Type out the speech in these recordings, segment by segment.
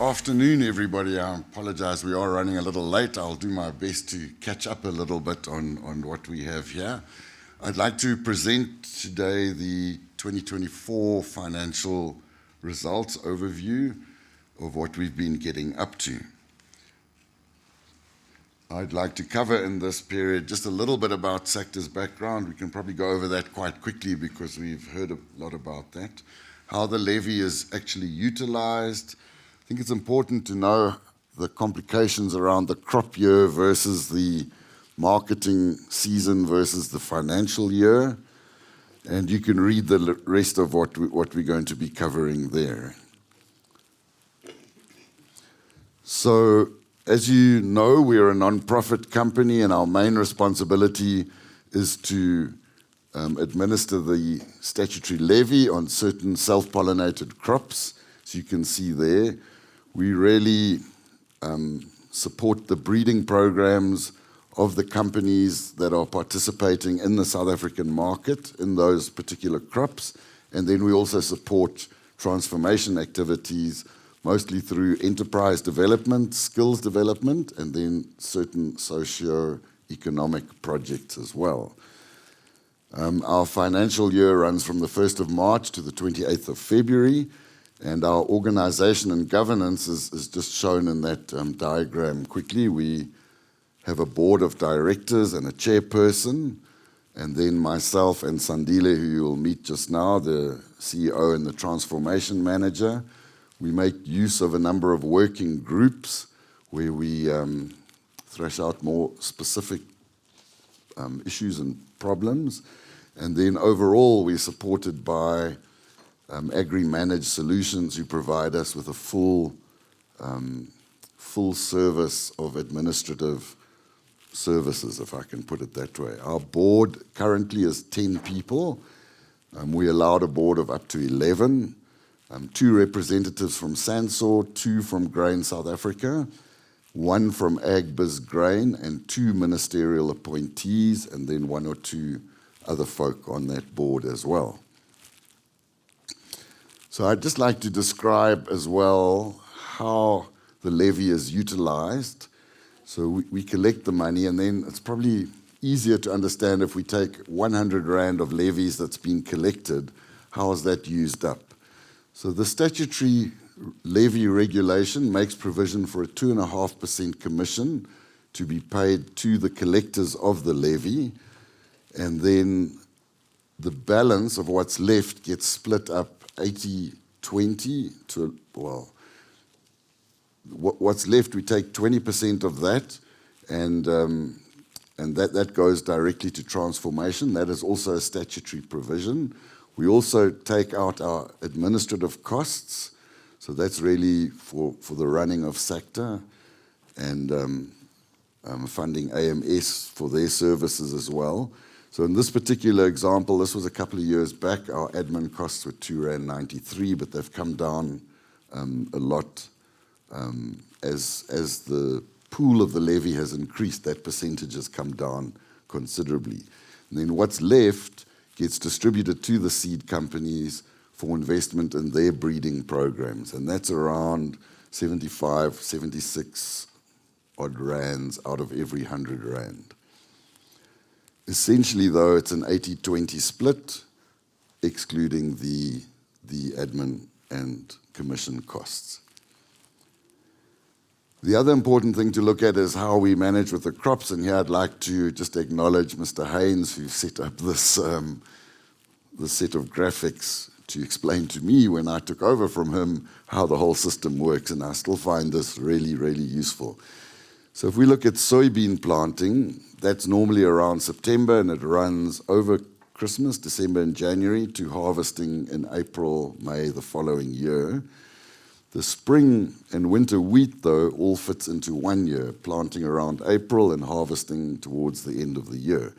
afternoon, everybody. I apologize, we are running a little late. I'll do my best to catch up a little bit on what we have here. I'd like to present today the 2024 financial results overview of what we've been getting up to. I'd like to cover in this period just a little bit about SACTA's background. We can probably go over that quite quickly because we've heard a lot about that. How the levy is actually utilized. I think it's important to know the complications around the crop year versus the marketing season versus the financial year. And you can read the rest of what we're going to be covering there. So, as you know, we are a non-profit company and our main responsibility is to administer the statutory levy on certain self-pollinated crops. So you can see there, we really support the breeding programs of the companies that are participating in the South African market in those particular crops. And then we also support transformation activities mostly through enterprise development, skills development, and then certain socio-economic projects as well. Our financial year runs from the 1st of March to the 28th of February, and our organization and governance is just shown in that diagram quickly. We have a board of directors and a chairperson, and then myself and Sandile, who you will meet just now, the CEO and the transformation manager. We make use of a number of working groups where we thresh out more specific issues and problems. And then overall, we're supported by Agri-Managed Solutions, who provide us with a full service of administrative services, if I can put it that way. Our board currently is 10 people. We allowed a board of up to 11. 2 representatives from Sansor, 2 from Grain South Africa, 1 from AgBiz Grain, and 2 ministerial appointees, and then 1 or 2 other folk on that board as well. So I'd just like to describe as well how the levy is utilized. So we collect the money, and then it's probably easier to understand if we take 100 Rand of levies that's been collected, how is that used up? So the statutory levy regulation makes provision for a 2.5% commission to be paid to the collectors of the levy, and then the balance of what's left gets split up 80-20 to, well, what's left, we take 20% of that, and that goes directly to transformation. That is also a statutory provision. We also take out our administrative costs, so that's really for the running of SACTA and funding AMS for their services as well. So in this particular example, this was a couple of years back, our admin costs were R2.93, but they've come down a lot as the pool of the levy has increased. That percentage has come down considerably. And then what's left gets distributed to the seed companies for investment in their breeding programs. And that's around 75, 76 odd rands out of every 100 Rand. Essentially, though, it's an 80-20 split, excluding the admin and commission costs. The other important thing to look at is how we manage with the crops, and here I'd like to just acknowledge Mr. Haynes, who set up this set of graphics to explain to me when I took over from him how the whole system works, and I still find this really, really useful. So if we look at soybean planting, that's normally around September, and it runs over Christmas, December and January, to harvesting in April, May the following year. The spring and winter wheat, though, all fits into 1 year, planting around April and harvesting towards the end of the year.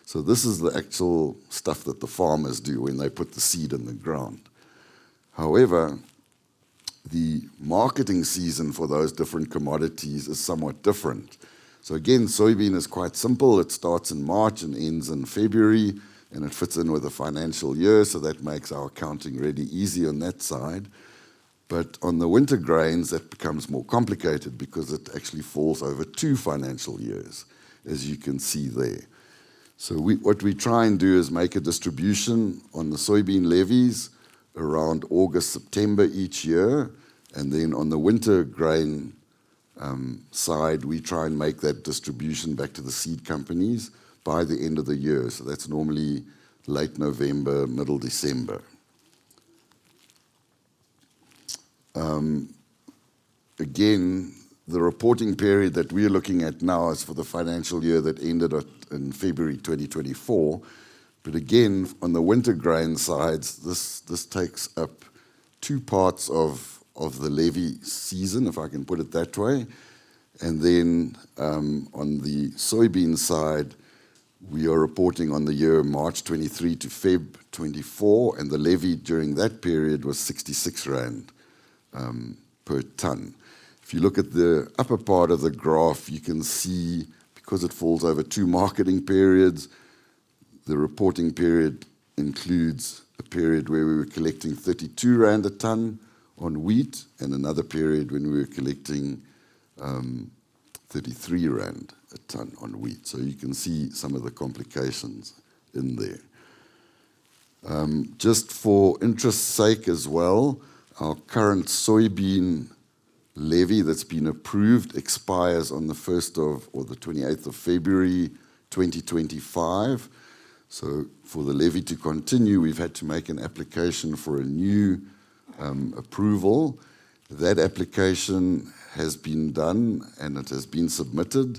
So this is the actual stuff that the farmers do when they put the seed in the ground. However, the marketing season for those different commodities is somewhat different. So again, soybean is quite simple. It starts in March and ends in February, and it fits in with the financial year, so that makes our accounting really easy on that side. But on the winter grains, that becomes more complicated because it actually falls over 2 financial years, as you can see there. So what we try and do is make a distribution on the soybean levies around August, September each year, and then on the winter grain side, we try and make that distribution back to the seed companies by the end of the year. So that's normally late November, middle December. Again, the reporting period that we're looking at now is for the financial year that ended in February 2024. But again, on the winter grain sides, this takes up 2 parts of the levy season, if I can put it that way. And then on the soybean side, we are reporting on the year March 23 to Feb 24, and the levy during that period was 66 Rand per tonne. If you look at the upper part of the graph, you can see, because it falls over 2 marketing periods, the reporting period includes a period where we were collecting 32 Rand a tonne on wheat, and another period when we were collecting 33 Rand a tonne on wheat. So you can see some of the complications in there. Just for interest's sake as well, our current soybean levy that's been approved expires on the 28th of February 2025. So for the levy to continue, we've had to make an application for a new approval. That application has been done and it has been submitted.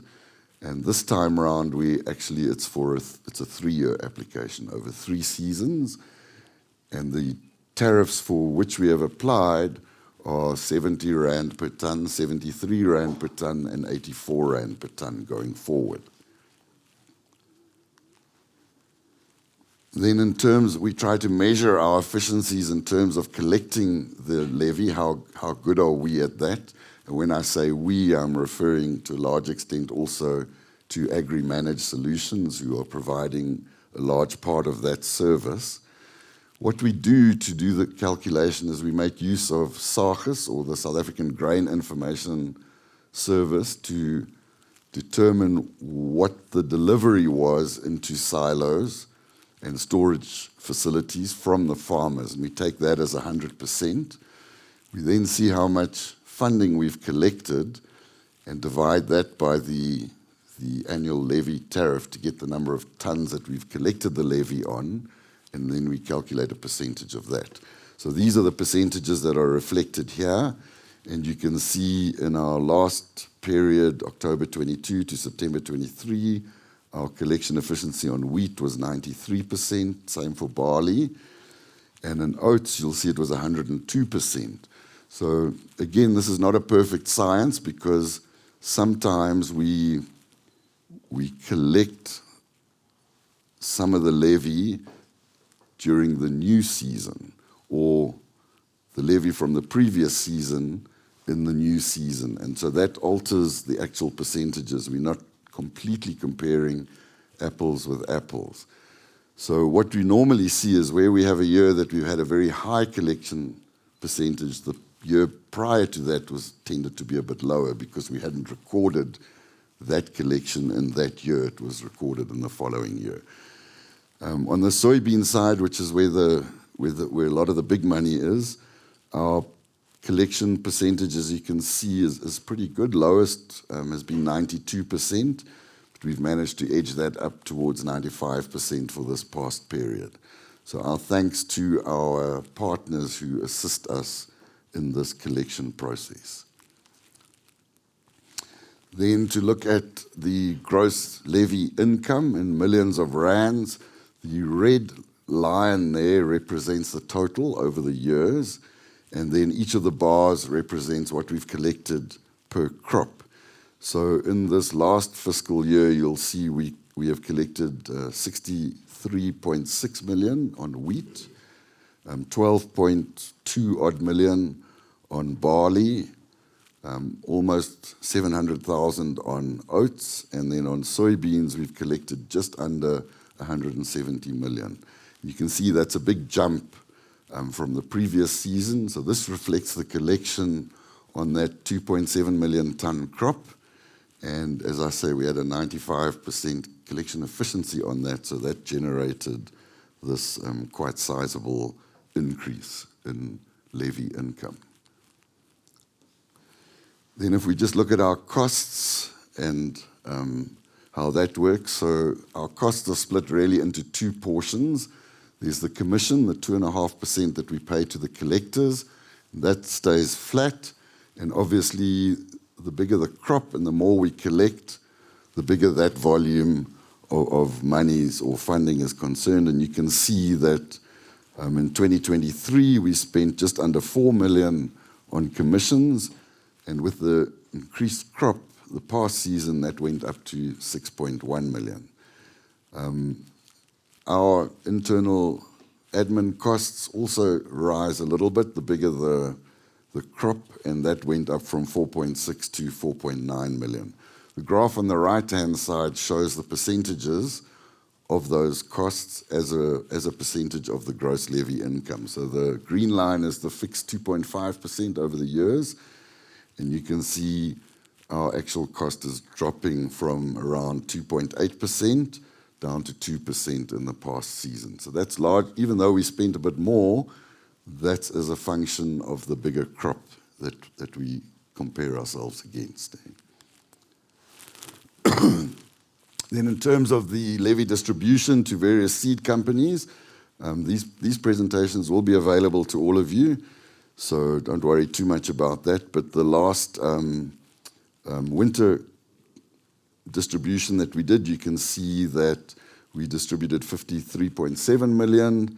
And this time around, it's a 3-year application over 3 seasons. And the tariffs for which we have applied are 70 Rand per tonne, 73 Rand per tonne, and 84 Rand per tonne going forward. Then we try to measure our efficiencies in terms of collecting the levy, how good are we at that? And when I say we, I'm referring to a large extent also to Agri-Managed Solutions, who are providing a large part of that service. What we do to do the calculation is we make use of SACTA, or the South African Grain Information Service, to determine what the delivery was into silos and storage facilities from the farmers. And we take that as 100%. We then see how much funding we've collected and divide that by the annual levy tariff to get the number of tonnes that we've collected the levy on, and then we calculate a percentage of that. So these are the percentages that are reflected here, and you can see in our last period, October 22 to September 23, our collection efficiency on wheat was 93%, same for barley, and in oats you'll see it was 102%. So again, this is not a perfect science because sometimes we collect some of the levy during the new season, or the levy from the previous season in the new season. And so that alters the actual percentages. We're not completely comparing apples with apples. So what we normally see is where we have a year that we've had a very high collection percentage, the year prior to that tended to be a bit lower because we hadn't recorded that collection in that year. It was recorded in the following year. On the soybean side, which is where a lot of the big money is, our collection percentage, as you can see, is pretty good. Lowest has been 92%, but we've managed to edge that up towards 95% for this past period. So our thanks to our partners who assist us in this collection process. Then to look at the gross levy income in millions of rands, the red line there represents the total over the years, and then each of the bars represents what we've collected per crop. So in this last fiscal year, you'll see we have collected 63.6 million on wheat, 12.2 odd million on barley, almost 700,000 on oats, and then on soybeans we've collected just under 170 million. You can see that's a big jump from the previous season. So this reflects the collection on that 2.7 million tonne crop. And as I say, we had a 95% collection efficiency on that, so that generated this quite sizable increase in levy income. Then if we just look at our costs and how that works, so our costs are split really into two portions. There's the commission, the 2.5% that we pay to the collectors. That stays flat, and obviously the bigger the crop and the more we collect, the bigger that volume of monies or funding is concerned. And you can see that in 2023 we spent just under 4 million on commissions, and with the increased crop the past season that went up to 6.1 million. Our internal admin costs also rise a little bit the bigger the crop, and that went up from 4.6 to 4.9 million. The graph on the right-hand side shows the percentages of those costs as a percentage of the gross levy income. So the green line is the fixed 2.5% over the years, and you can see our actual cost is dropping from around 2.8% down to 2% in the past season. So that's large. Even though we spent a bit more, that's as a function of the bigger crop that we compare ourselves against. Then in terms of the levy distribution to various seed companies, these presentations will be available to all of you, so don't worry too much about that. But the last winter distribution that we did, you can see that we distributed 53.7 million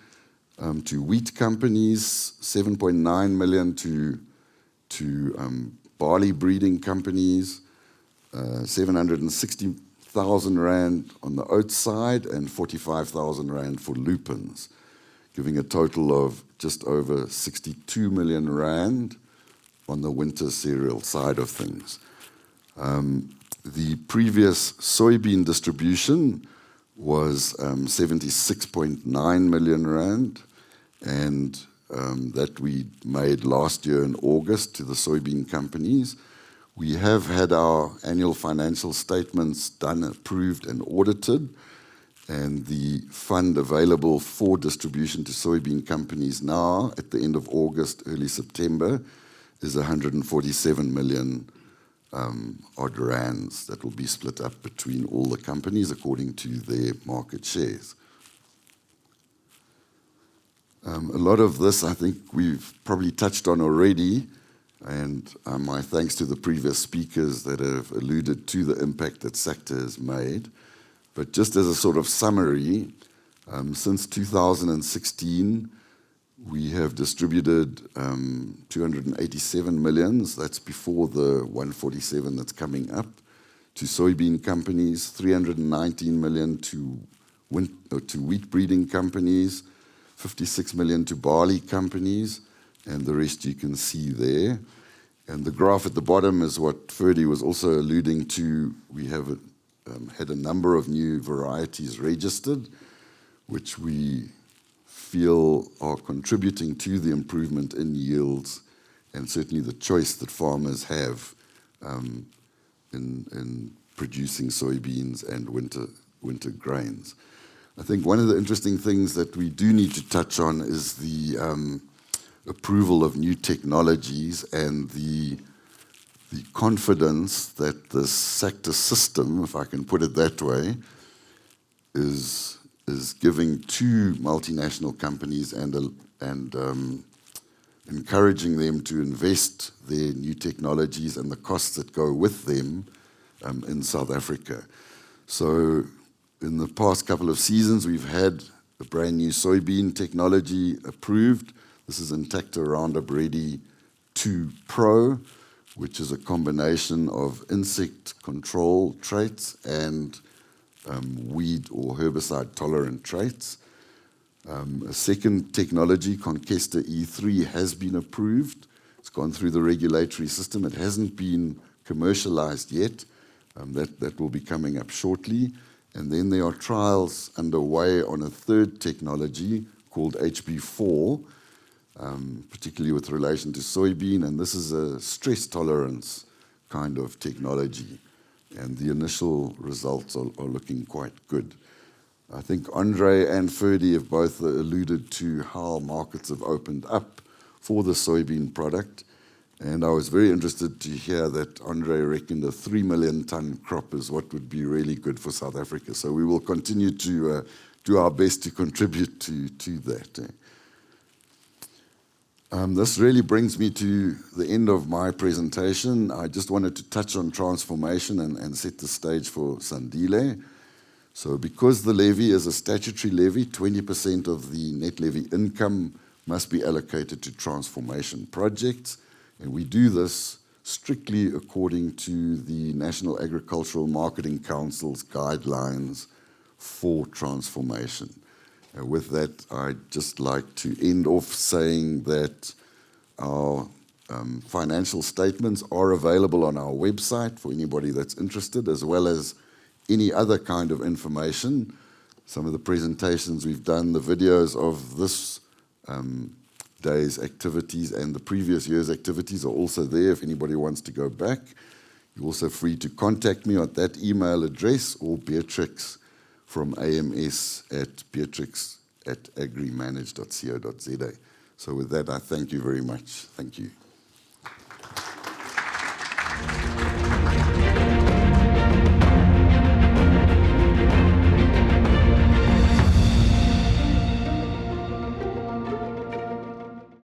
to wheat companies, 7.9 million to barley breeding companies, 760,000 rand on the oats side, and 45,000 rand for lupins, giving a total of just over 62 million rand on the winter cereal side of things. The previous soybean distribution was 76.9 million rand, and that we made last year in August to the soybean companies. We have had our annual financial statements done, approved and audited, and the fund available for distribution to soybean companies now at the end of August, early September, is 147 million odd rands that will be split up between all the companies according to their market shares. A lot of this I think we've probably touched on already, and my thanks to the previous speakers that have alluded to the impact that SACTA has made. But just as a sort of summary, since 2016, we have distributed 287 million, that's before the 147 that's coming up, to soybean companies, 319 million to wheat breeding companies, 56 million to barley companies, and the rest you can see there. And the graph at the bottom is what Ferdy was also alluding to. We have had a number of new varieties registered, which we feel are contributing to the improvement in yields and certainly the choice that farmers have in producing soybeans and winter grains. I think one of the interesting things that we do need to touch on is the approval of new technologies and the confidence that the SACTA system, if I can put it that way, is giving to multinational companies and encouraging them to invest their new technologies and the costs that go with them in South Africa. So in the past couple of seasons, we've had a brand new soybean technology approved. This is Intacta Roundup Ready 2 Pro, which is a combination of insect control traits and weed or herbicide tolerant traits. A second technology, Conquesta E3, has been approved. It's gone through the regulatory system. It hasn't been commercialized yet. That will be coming up shortly. And then there are trials underway on a third technology called HB4, particularly with relation to soybean, and this is a stress tolerance kind of technology, and the initial results are looking quite good. I think Andre and Ferdy have both alluded to how markets have opened up for the soybean product, and I was very interested to hear that Andre reckoned a 3 million ton crop is what would be really good for South Africa. So we will continue to do our best to contribute to that. This really brings me to the end of my presentation. I just wanted to touch on transformation and set the stage for Sandile. So because the levy is a statutory levy, 20% of the net levy income must be allocated to transformation projects. And we do this strictly according to the National Agricultural Marketing Council's guidelines for transformation. With that, I'd just like to end off saying that our financial statements are available on our website for anybody that's interested, as well as any other kind of information. Some of the presentations we've done, the videos of this day's activities and the previous year's activities are also there if anybody wants to go back. You're also free to contact me at that email address, or Beatrix from AMS at beatrix@agrimanage.co.za. So with that, I thank you very much. Thank you.